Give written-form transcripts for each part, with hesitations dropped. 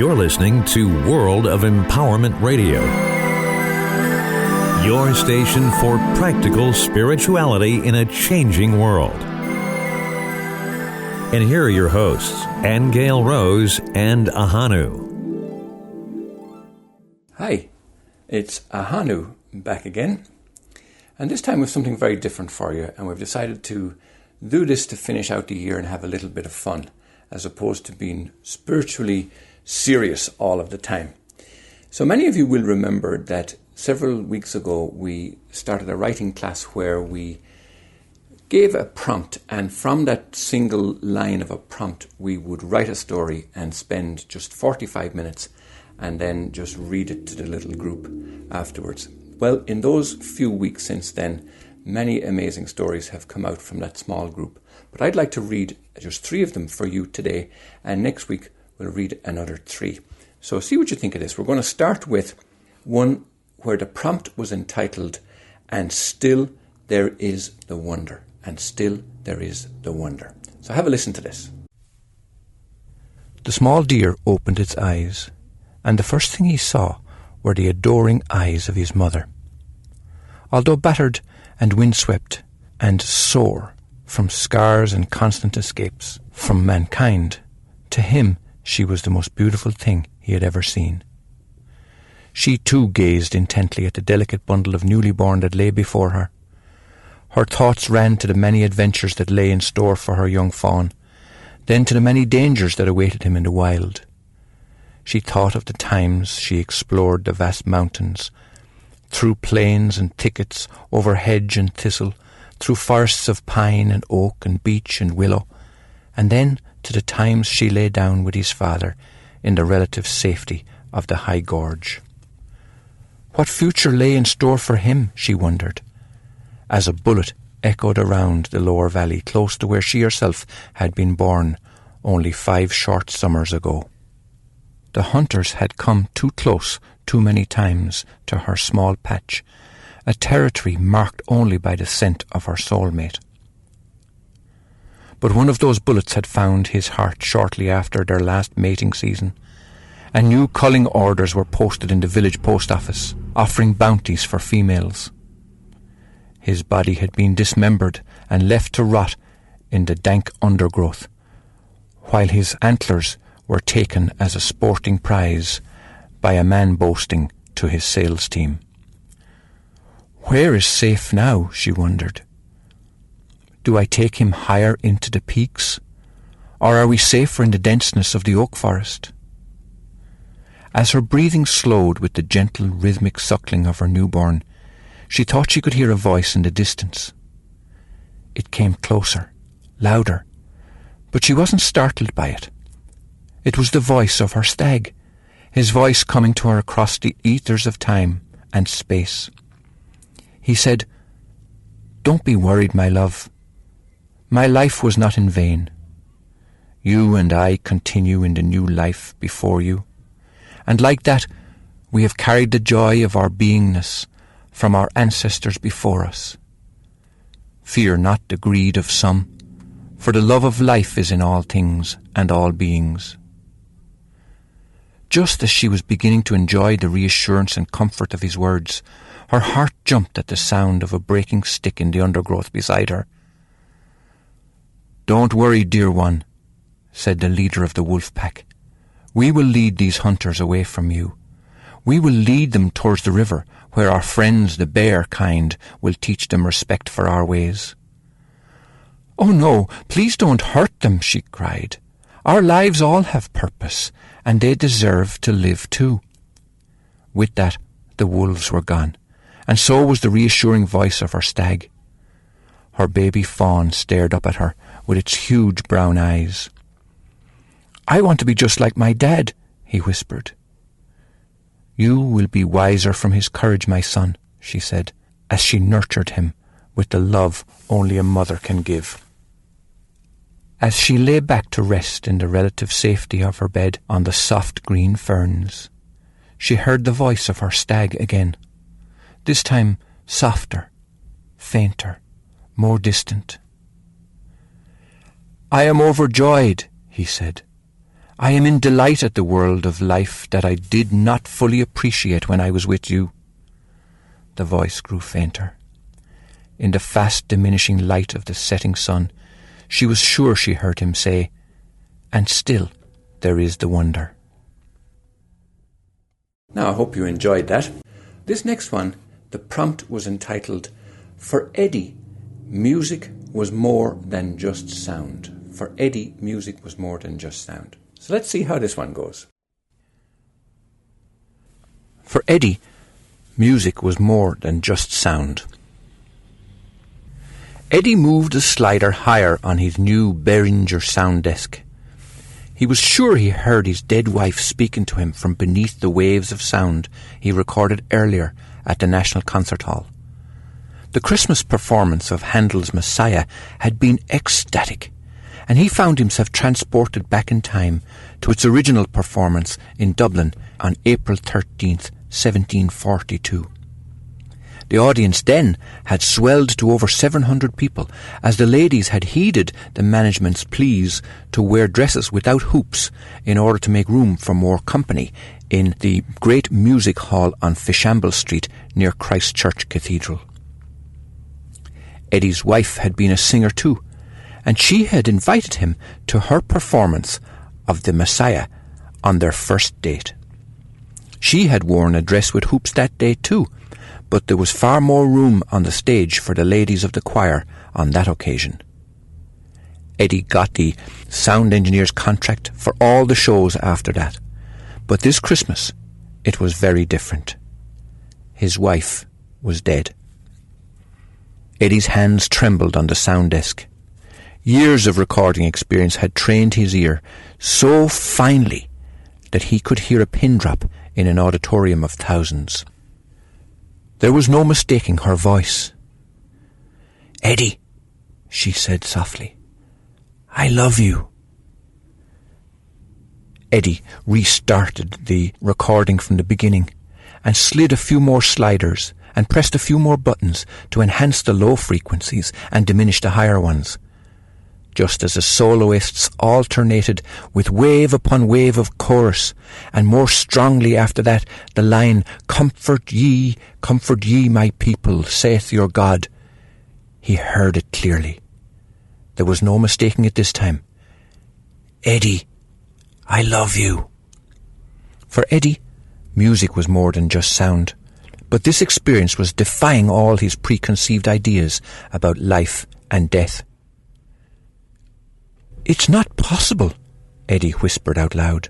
You're listening to World of Empowerment Radio, your station for practical spirituality in a changing world. And here are your hosts, Aingeal Rose and Ahonu. Hi, it's Ahonu back again. And this time with something very different for you. And we've decided to do this to finish out the year and have a little bit of fun, as opposed to being spiritually serious all of the time. So many of you will remember that several weeks ago we started a writing class where we gave a prompt, and from that single line of a prompt we would write a story and spend just 45 minutes and then just read it to the little group afterwards. Well, in those few weeks since then, many amazing stories have come out from that small group. But I'd like to read just 3 of them for you today, and next week we'll read another 3. So see what you think of this. We're going to start with one where the prompt was entitled, "And Still There Is the Wonder." And still there is the wonder. So have a listen to this. The small deer opened its eyes, and the first thing he saw were the adoring eyes of his mother. Although battered and windswept and sore from scars and constant escapes from mankind, to him she was the most beautiful thing he had ever seen. She too gazed intently at the delicate bundle of newly born that lay before her. Her thoughts ran to the many adventures that lay in store for her young fawn, then to the many dangers that awaited him in the wild. She thought of the times she explored the vast mountains, through plains and thickets, over hedge and thistle, through forests of pine and oak and beech and willow, and then to the times she lay down with his father in the relative safety of the high gorge. What future lay in store for him, she wondered, as a bullet echoed around the lower valley close to where she herself had been born only 5 short summers ago. The hunters had come too close too many times to her small patch, a territory marked only by the scent of her soulmate. But one of those bullets had found his heart shortly after their last mating season, and new culling orders were posted in the village post office, offering bounties for females. His body had been dismembered and left to rot in the dank undergrowth, while his antlers were taken as a sporting prize by a man boasting to his sales team. Where is safe now, she wondered. Do I take him higher into the peaks, or are we safer in the denseness of the oak forest? As her breathing slowed with the gentle rhythmic suckling of her newborn, she thought she could hear a voice in the distance. It came closer, louder, but she wasn't startled by it. It was the voice of her stag, his voice coming to her across the ethers of time and space. He said, "Don't be worried, my love. My life was not in vain. You and I continue in the new life before you, and like that we have carried the joy of our beingness from our ancestors before us. Fear not the greed of some, for the love of life is in all things and all beings." Just as she was beginning to enjoy the reassurance and comfort of his words, her heart jumped at the sound of a breaking stick in the undergrowth beside her. "Don't worry, dear one," said the leader of the wolf pack. "We will lead these hunters away from you. We will lead them towards the river, where our friends, the bear kind, will teach them respect for our ways." "Oh no, please don't hurt them," she cried. "Our lives all have purpose, and they deserve to live too." With that, the wolves were gone, and so was the reassuring voice of her stag. Her baby fawn stared up at her with its huge brown eyes. "I want to be just like my dad," he whispered. "You will be wiser from his courage, my son," she said, as she nurtured him with the love only a mother can give. As she lay back to rest in the relative safety of her bed on the soft green ferns, she heard the voice of her stag again, this time softer, fainter, more distant. "I am overjoyed," he said. I am in delight at the world of life that I did not fully appreciate when I was with you. The voice grew fainter. In the fast diminishing light of the setting sun, she was sure she heard him say, "And still there is the wonder." Now, I hope you enjoyed that. This next one, the prompt was entitled, "For Eddie, music was more than just sound." For Eddie, music was more than just sound. So let's see how this one goes. For Eddie, music was more than just sound. Eddie moved the slider higher on his new Behringer sound desk. He was sure he heard his dead wife speaking to him from beneath the waves of sound he recorded earlier at the National Concert Hall. The Christmas performance of Handel's Messiah had been ecstatic, and he found himself transported back in time to its original performance in Dublin on April 13th, 1742. The audience then had swelled to over 700 people, as the ladies had heeded the management's pleas to wear dresses without hoops in order to make room for more company in the great music hall on Fishamble Street near Christ Church Cathedral. Eddie's wife had been a singer too, and she had invited him to her performance of the Messiah on their first date. She had worn a dress with hoops that day too, but there was far more room on the stage for the ladies of the choir on that occasion. Eddie got the sound engineer's contract for all the shows after that, but this Christmas it was very different. His wife was dead. Eddie's hands trembled on the sound desk. Years of recording experience had trained his ear so finely that he could hear a pin drop in an auditorium of thousands. There was no mistaking her voice. "Eddie," she said softly, "I love you." Eddie restarted the recording from the beginning and slid a few more sliders and pressed a few more buttons to enhance the low frequencies and diminish the higher ones. Just as the soloists alternated with wave upon wave of chorus, and more strongly after that the line, comfort ye, my people, saith your God," he heard it clearly. There was no mistaking it this time. "Eddie, I love you." For Eddie, music was more than just sound, but this experience was defying all his preconceived ideas about life and death. "It's not possible," Eddie whispered out loud.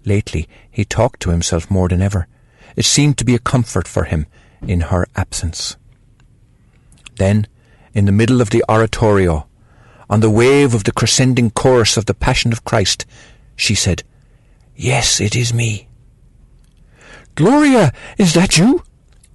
Lately, he talked to himself more than ever. It seemed to be a comfort for him in her absence. Then, in the middle of the oratorio, on the wave of the crescending chorus of the Passion of Christ, she said, "Yes, it is me." "Gloria, is that you?"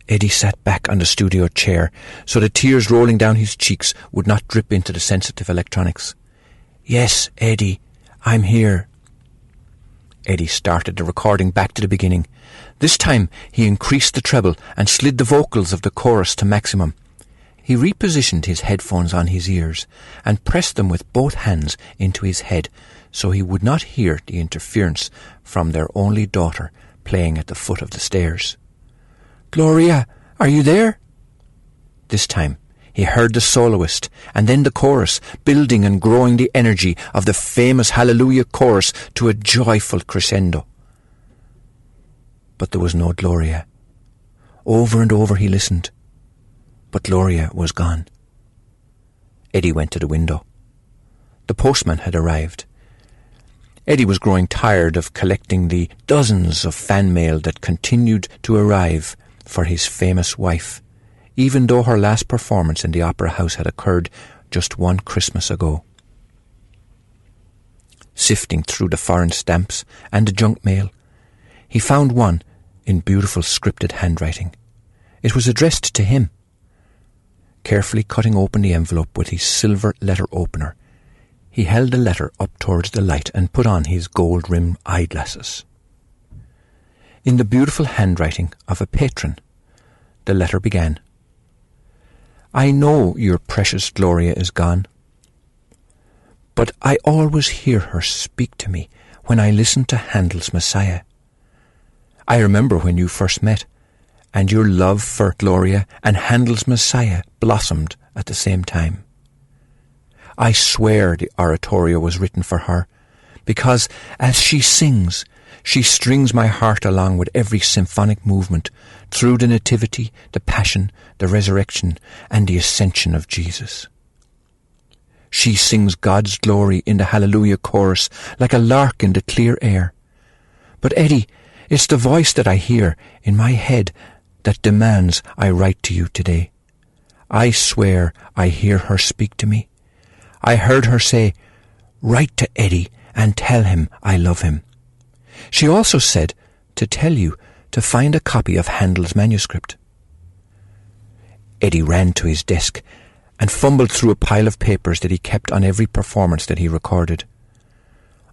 Eddie sat back on the studio chair so the tears rolling down his cheeks would not drip into the sensitive electronics. "Yes, Eddie, I'm here." Eddie started the recording back to the beginning. This time he increased the treble and slid the vocals of the chorus to maximum. He repositioned his headphones on his ears and pressed them with both hands into his head so he would not hear the interference from their only daughter playing at the foot of the stairs. "Gloria, are you there?" This time he heard the soloist and then the chorus, building and growing the energy of the famous Hallelujah chorus to a joyful crescendo. But there was no Gloria. Over and over he listened, but Gloria was gone. Eddie went to the window. The postman had arrived. Eddie was growing tired of collecting the dozens of fan mail that continued to arrive for his famous wife, even though her last performance in the Opera House had occurred just one Christmas ago. Sifting through the foreign stamps and the junk mail, he found one in beautiful scripted handwriting. It was addressed to him. Carefully cutting open the envelope with his silver letter opener, he held the letter up towards the light and put on his gold-rimmed eyeglasses. In the beautiful handwriting of a patron, the letter began, "I know your precious Gloria is gone, but I always hear her speak to me when I listened to Handel's Messiah. I remember when you first met, and your love for Gloria and Handel's Messiah blossomed at the same time. I swear the oratorio was written for her, because as she sings, she strings my heart along with every symphonic movement through the Nativity, the Passion, the Resurrection, and the Ascension of Jesus. She sings God's glory in the Hallelujah chorus like a lark in the clear air. But Eddie, it's the voice that I hear in my head that demands I write to you today. I swear I hear her speak to me. I heard her say, "Write to Eddie and tell him I love him." She also said to tell you to find a copy of Handel's manuscript. Eddie ran to his desk and fumbled through a pile of papers that he kept on every performance that he recorded.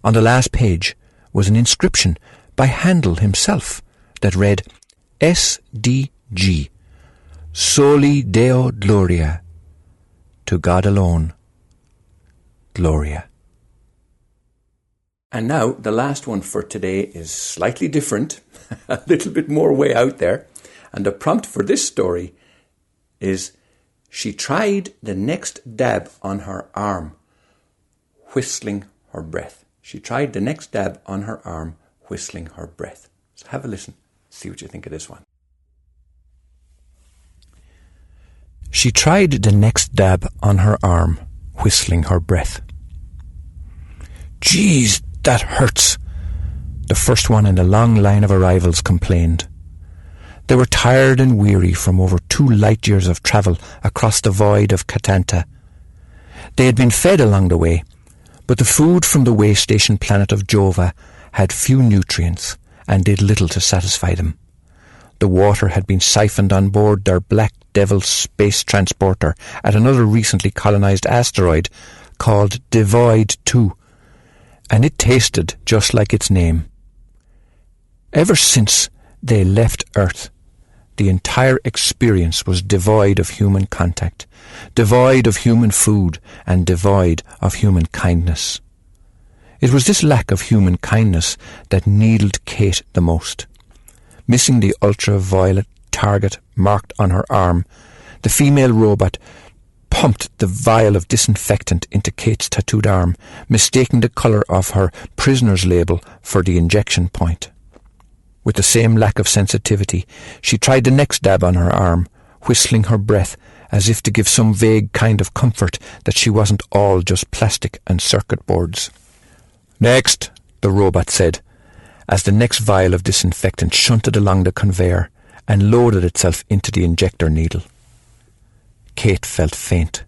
On the last page was an inscription by Handel himself that read, S.D.G. Soli Deo Gloria. To God alone, Gloria. And now the last one for today is slightly different, a little bit more way out there. And the prompt for this story is, she tried the next dab on her arm, whistling her breath. She tried the next dab on her arm, whistling her breath. So have a listen, see what you think of this one. She tried the next dab on her arm, whistling her breath. "Geez, that hurts," the first one in a long line of arrivals complained. They were tired and weary from over 2 light years of travel across the void of Catanta. They had been fed along the way, but the food from the way station planet of Jova had few nutrients and did little to satisfy them. The water had been siphoned on board their Black Devil space transporter at another recently colonized asteroid called Devoid 2, and it tasted just like its name. Ever since they left Earth, the entire experience was devoid of human contact, devoid of human food, and devoid of human kindness. It was this lack of human kindness that needled Kate the most. Missing the ultraviolet target marked on her arm, the female robot pumped the vial of disinfectant into Kate's tattooed arm, mistaking the colour of her prisoner's label for the injection point. With the same lack of sensitivity, she tried the next dab on her arm, whistling her breath as if to give some vague kind of comfort that she wasn't all just plastic and circuit boards. "Next," the robot said, as the next vial of disinfectant shunted along the conveyor and loaded itself into the injector needle. Kate felt faint.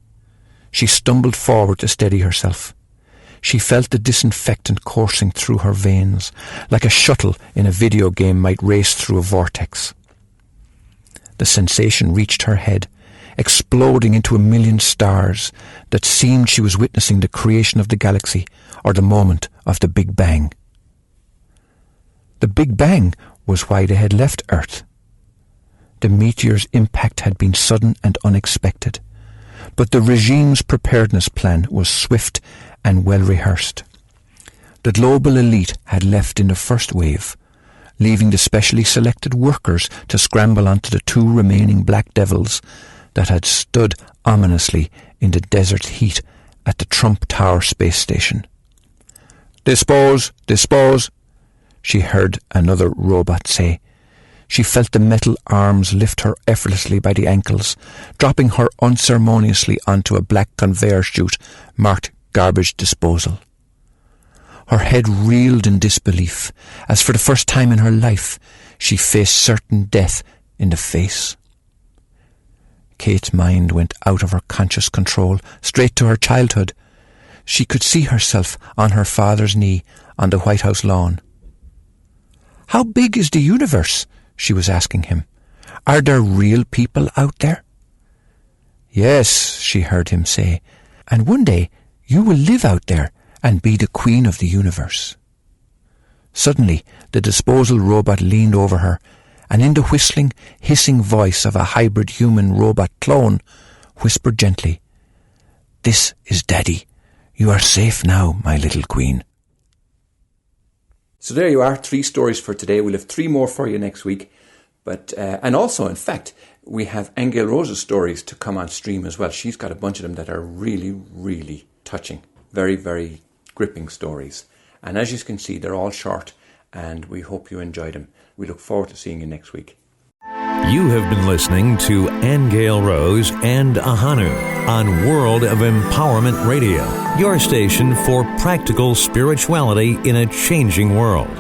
She stumbled forward to steady herself. She felt the disinfectant coursing through her veins, like a shuttle in a video game might race through a vortex. The sensation reached her head, exploding into a million stars that seemed she was witnessing the creation of the galaxy or the moment of the Big Bang. The Big Bang was why they had left Earth. The meteor's impact had been sudden and unexpected, but the regime's preparedness plan was swift and well rehearsed. The global elite had left in the first wave, leaving the specially selected workers to scramble onto the 2 remaining Black Devils that had stood ominously in the desert heat at the Trump Tower space station. "Dispose, dispose," she heard another robot say. She felt the metal arms lift her effortlessly by the ankles, dropping her unceremoniously onto a black conveyor chute marked garbage disposal. Her head reeled in disbelief, as for the first time in her life she faced certain death in the face. Kate's mind went out of her conscious control, straight to her childhood. She could see herself on her father's knee on the White House lawn. "How big is the universe?" she was asking him. "Are there real people out there?" "Yes," she heard him say, "and one day you will live out there and be the queen of the universe." Suddenly, the disposal robot leaned over her, and in the whistling, hissing voice of a hybrid human-robot clone, whispered gently, "This is Daddy. You are safe now, my little queen." So there you are, 3 stories for today. We'll have 3 more for you next week. But and also, in fact, we have Aingeal Rose's stories to come on stream as well. She's got a bunch of them that are really, really touching. Very, very gripping stories. And as you can see, they're all short, and we hope you enjoyed them. We look forward to seeing you next week. You have been listening to Aingeal Rose and Ahonu on World of Empowerment Radio, your station for practical spirituality in a changing world.